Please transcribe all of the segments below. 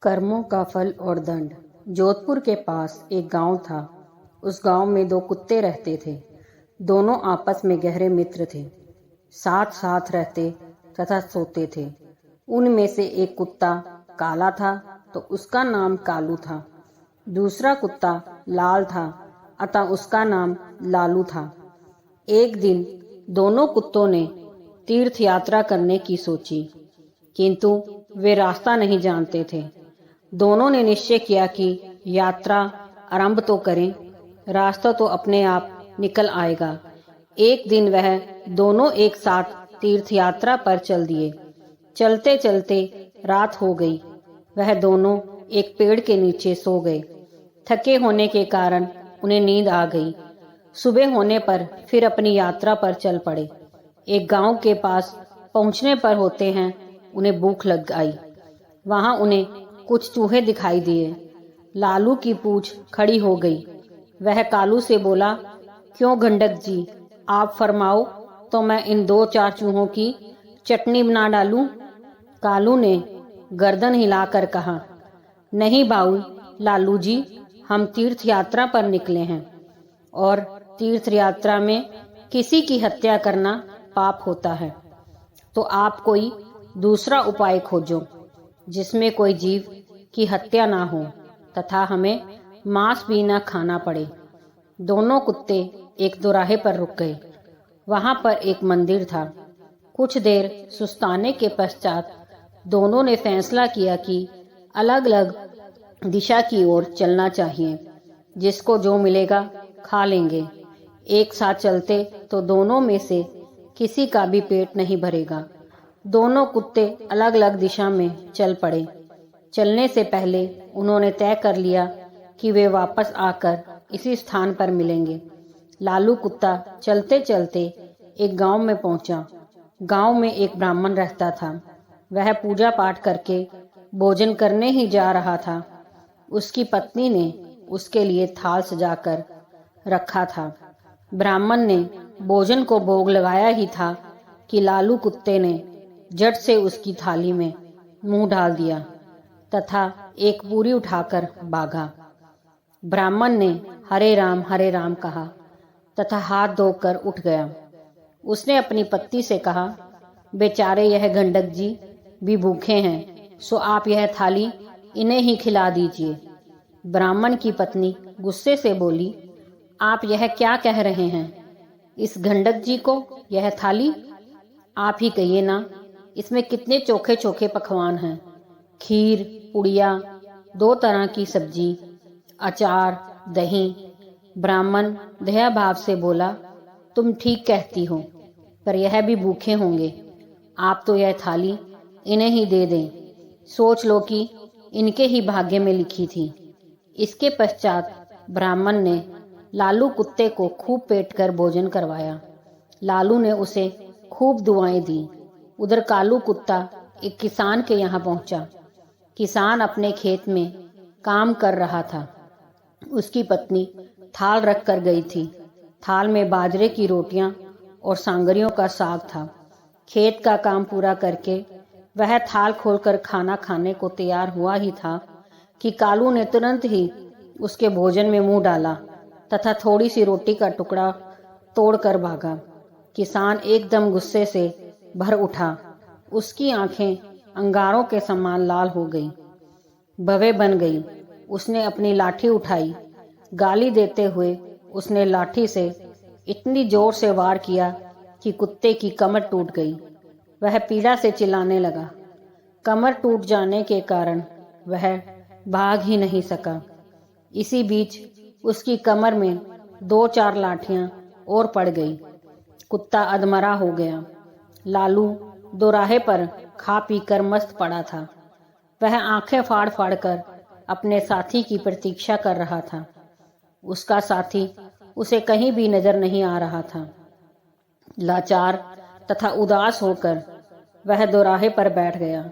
कर्मों का फल और दंड। जोधपुर के पास एक गांव था। उस गांव में दो कुत्ते रहते थे। दोनों आपस में गहरे मित्र थे। साथ साथ रहते तथा सोते थे। उनमें से एक कुत्ता काला था तो उसका नाम कालू था। दूसरा कुत्ता लाल था अतः उसका नाम लालू था। एक दिन दोनों कुत्तों ने तीर्थ यात्रा करने की सोची, किंतु वे रास्ता नहीं जानते थे। दोनों ने निश्चय किया कि यात्रा आरंभ तो करें, रास्ता तो अपने आप निकल आएगा। एक दिन वह दोनों एक साथ तीर्थ यात्रा पर चल दिए। चलते चलते रात हो गई। वह दोनों एक पेड़ के नीचे सो गए। थके होने के कारण उन्हें नींद आ गई। सुबह होने पर फिर अपनी यात्रा पर चल पड़े। एक गांव के पास पहुंचने पर होते हैं उन्हें भूख लग आई। वहां उन्हें कुछ चूहे दिखाई दिए। लालू की पूंछ खड़ी हो गई। वह कालू से बोला, क्यों गंडक जी, आप फरमाओ तो मैं इन दो चार चूहों की चटनी बना डालूं। कालू ने गर्दन हिलाकर कहा, नहीं बाऊ लालू जी, हम तीर्थ यात्रा पर निकले हैं और तीर्थ यात्रा में किसी की हत्या करना पाप होता है, तो आप कोई दूसरा उपाय खोजो जिसमें कोई जीव की हत्या ना हो तथा हमें मांस भी न खाना पड़े। दोनों कुत्ते एक दोराहे पर रुक गए। वहां पर एक मंदिर था। कुछ देर सुस्ताने के पश्चात दोनों ने फैसला किया कि अलग अलग दिशा की ओर चलना चाहिए। जिसको जो मिलेगा खा लेंगे। एक साथ चलते तो दोनों में से किसी का भी पेट नहीं भरेगा। दोनों कुत्ते अलग अलग दिशा में चल पड़े। चलने से पहले उन्होंने तय कर लिया कि वे वापस आकर इसी स्थान पर मिलेंगे। लालू कुत्ता चलते चलते एक गांव में पहुंचा। गांव में एक ब्राह्मण रहता था। वह पूजा पाठ करके भोजन करने ही जा रहा था। उसकी पत्नी ने उसके लिए थाल सजाकर रखा था। ब्राह्मण ने भोजन को भोग लगाया ही था कि लालू कुत्ते ने झट से उसकी थाली में मुंह डाल दिया तथा एक पूरी उठाकर भागा। ब्राह्मण ने हरे राम कहा तथा हाथ धोकर उठ गया। उसने अपनी पत्नी से कहा, बेचारे यह गंडक जी भी भूखे हैं, सो आप यह थाली इन्हें ही खिला दीजिए। ब्राह्मण की पत्नी गुस्से से बोली, आप यह क्या कह रहे हैं? इस गंडक जी को यह थाली? आप ही कहिए ना, इसमें कितने चोखे चोखे पकवान हैं। खीर, पुड़िया, 2 तरह की सब्जी, अचार, दही। ब्राह्मण दया भाव से बोला, तुम ठीक कहती हो, पर यह भी भूखे होंगे। आप तो यह थाली इन्हें ही दे दें। सोच लो कि इनके ही भाग्य में लिखी थी। इसके पश्चात ब्राह्मण ने लालू कुत्ते को खूब पेट कर भोजन करवाया। लालू ने उसे खूब दुआएं दी। उधर कालू कुत्ता एक किसान के यहाँ पहुंचा। किसान अपने खेत में काम कर रहा था। उसकी पत्नी थाल रख कर गई थी। थाल में बाजरे की रोटियां और सांगरियों का साग था। खेत का काम पूरा करके वह थाल खोलकर खाना खाने को तैयार हुआ ही था कि कालू ने तुरंत ही उसके भोजन में मुंह डाला तथा थोड़ी सी रोटी का टुकड़ा तोड़कर भागा। किसान एकदम गुस्से से भर उठा। उसकी आंखें अंगारों के समान लाल हो गई, भवे बन गई। उसने अपनी लाठी उठाई। गाली देते हुए उसने लाठी से इतनी जोर से वार किया कि कुत्ते की कमर टूट गई। वह पीड़ा से चिल्लाने लगा। कमर टूट जाने के कारण वह भाग ही नहीं सका। इसी बीच उसकी कमर में 2-4 लाठियां और पड़ गई। कुत्ता अधमरा हो गया। लालू दोराहे पर खा पी कर मस्त पड़ा था। वह आंखें फाड़ फाड़ कर अपने साथी की प्रतीक्षा कर रहा था। उसका साथी उसे कहीं भी नजर नहीं आ रहा था। लाचार तथा उदास होकर वह दोराहे पर बैठ गया।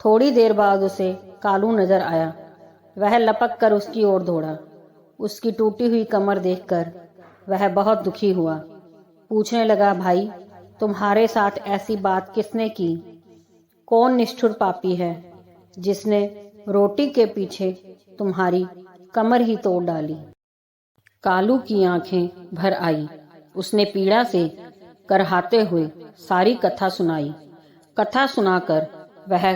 थोड़ी देर बाद उसे कालू नजर आया। वह लपक कर उसकी ओर दौड़ा। उसकी टूटी हुई कमर देखकर वह बहुत दुखी हुआ। पूछने लगा, भाई तुम्हारे साथ ऐसी बात किसने की? कौन निष्ठुर पापी है जिसने रोटी के पीछे तुम्हारी कमर ही तोड़ डाली। कालू की आंखें भर आई। उसने पीड़ा से करहाते हुए सारी कथा सुनाई। कथा सुनाकर वह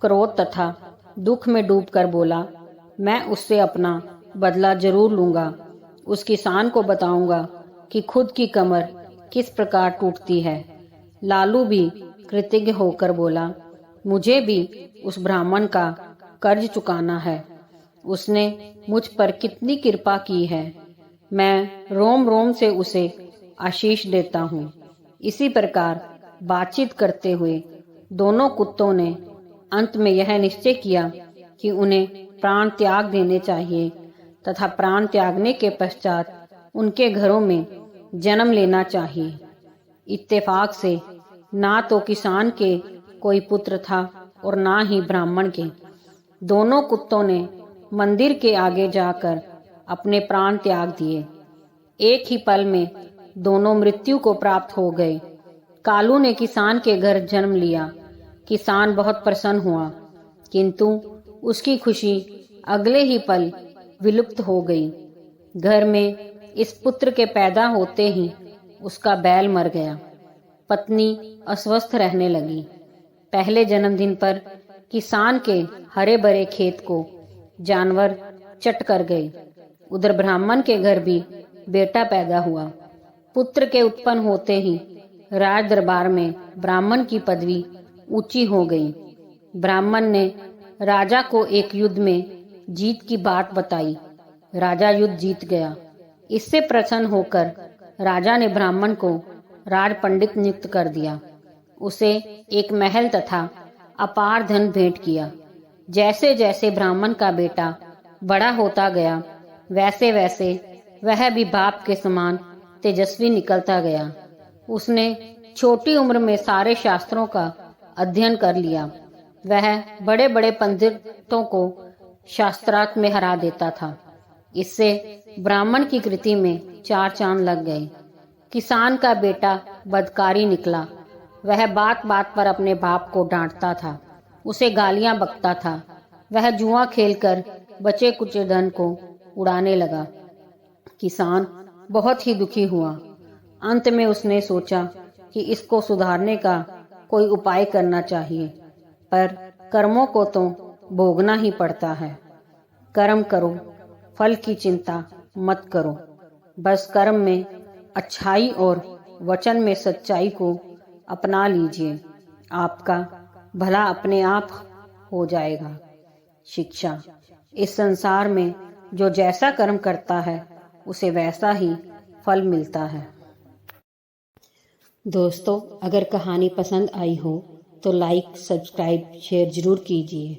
क्रोध तथा दुख में डूबकर बोला, मैं उससे अपना बदला जरूर लूंगा। उस किसान को बताऊंगा कि खुद की कमर किस प्रकार टूटती है। लालू भी कृतज्ञ होकर बोला, मुझे भी उस ब्राह्मण का कर्ज चुकाना है। उसने मुझ पर कितनी कृपा की है। मैं रोम रोम से उसे आशीष देता हूँ। इसी प्रकार बातचीत करते हुए दोनों कुत्तों ने अंत में यह निश्चय किया कि उन्हें प्राण त्याग देने चाहिए तथा प्राण त्यागने के पश्चात उनके घरों में जन्म लेना चाहिए। इत्तेफाक से ना तो किसान के कोई पुत्र था और ना ही ब्राह्मण के। दोनों कुत्तों ने मंदिर के आगे जाकर अपने प्राण त्याग दिए। एक ही पल में दोनों मृत्यु को प्राप्त हो गए। कालू ने किसान के घर जन्म लिया। किसान बहुत प्रसन्न हुआ, किंतु उसकी खुशी अगले ही पल विलुप्त हो गई। घर में इस पुत्र के पैदा होते ही उसका बैल मर गया। पत्नी अस्वस्थ रहने लगी। पहले जन्मदिन पर किसान के हरे भरे खेत को जानवर चट कर गए। उधर ब्राह्मण के घर भी बेटा पैदा हुआ। पुत्र के उत्पन्न होते ही राज दरबार में ब्राह्मण की पदवी ऊंची हो गई। ब्राह्मण ने राजा को एक युद्ध में जीत की बात बताई। राजा युद्ध जीत गया। इससे प्रसन्न होकर राजा ने ब्राह्मण को राज पंडित नियुक्त कर दिया। उसे एक महल तथा अपार धन भेंट किया। जैसे जैसे ब्राह्मण का बेटा बड़ा होता गया, वैसे वैसे वह भी बाप के समान तेजस्वी निकलता गया। उसने छोटी उम्र में सारे शास्त्रों का अध्ययन कर लिया। वह बड़े बड़े पंडितों को शास्त्रार्थ में हरा देता था। इससे ब्राह्मण की कृति में 4 चांद लग गए। किसान का बेटा बदकारी निकला। वह बात बात पर अपने बाप को डांटता था, उसे गालियां बकता था। वह जुआ खेलकर बचे कुचे धन को उड़ाने लगा। किसान बहुत ही दुखी हुआ। अंत में उसने सोचा कि इसको सुधारने का कोई उपाय करना चाहिए, पर कर्मों को तो भोगना ही पड़ता है। कर्म करो, फल की चिंता मत करो। बस कर्म में अच्छाई और वचन में सच्चाई को अपना लीजिए। आपका भला अपने आप हो जाएगा। शिक्षा, इस संसार में जो जैसा कर्म करता है उसे वैसा ही फल मिलता है। दोस्तों, अगर कहानी पसंद आई हो तो लाइक, सब्सक्राइब, शेयर जरूर कीजिए।